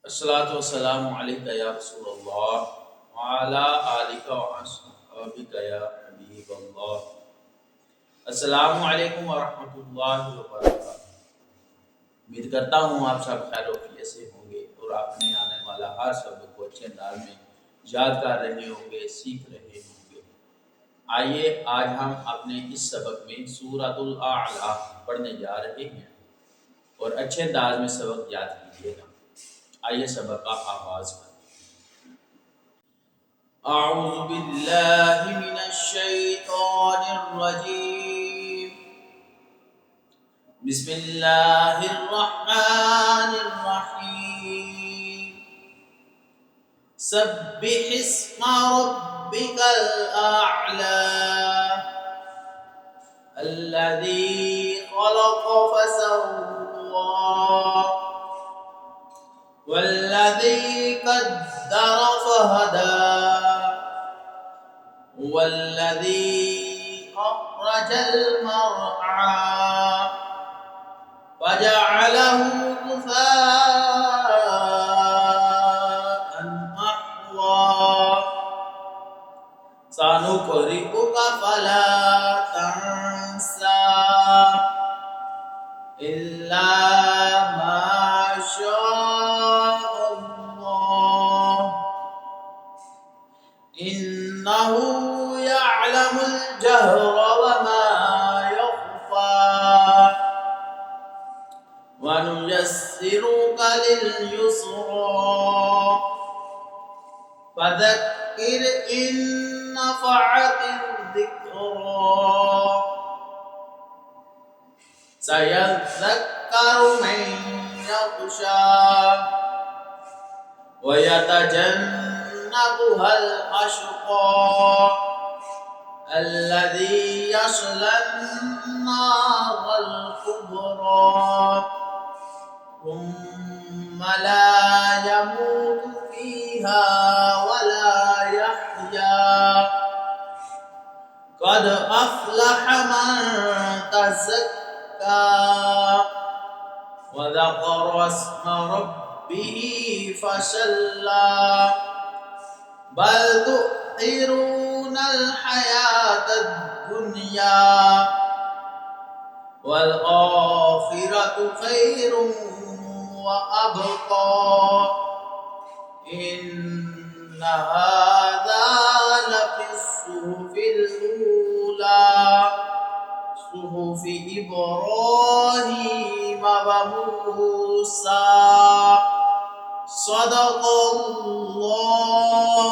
الصلاۃ والسلام علیک یا رسول اللہ وعلی آلک وصحبک یا حبیب اللہ۔ السلام علیکم ورحمۃ اللہ وبرکاتہ۔ امید کرتا ہوں آپ سب خیر و عافیت سے ہوں گے اور اپنے آنے والا ہر سبق کو اچھے انداز میں یاد کر رہے ہوں گے، سیکھ رہے ہوں گے۔ آئیے آج ہم اپنے اس سبق میں سورۃ الاعلیٰ پڑھنے جا رہے ہیں اور اچھے انداز میں سبق یاد کیجیے گا۔ آئیے سبق کا آغاز کریں۔ اعوذ باللہ من الشیطان الرجیم، بسم اللہ الرحمن الرحیم، سبح اسم ربک الاعلی الذی خلق فسوى والذي قدر فهدى والذي أخرج المرعى فجعله غثاء أحوى سنقرئك فلا تنسى إلا ما شاء إنه يعلم الجهر وما يخفى ونيسرك لليسرى فذكر إن نفعت الذكرى سيذكر من يخشى ويتجنبها الأشقى الذي يصلى النار الكبرى ثم لا يموت فيها ولا يحيا قد أفلح من تزكى وذكر اسم ربه فصلى بل تؤثرون الحياة الدنيا والآخرة خير وأبقى إن هذا لفي الصحف الأولى صحف إبراهيم وموسى صدق الله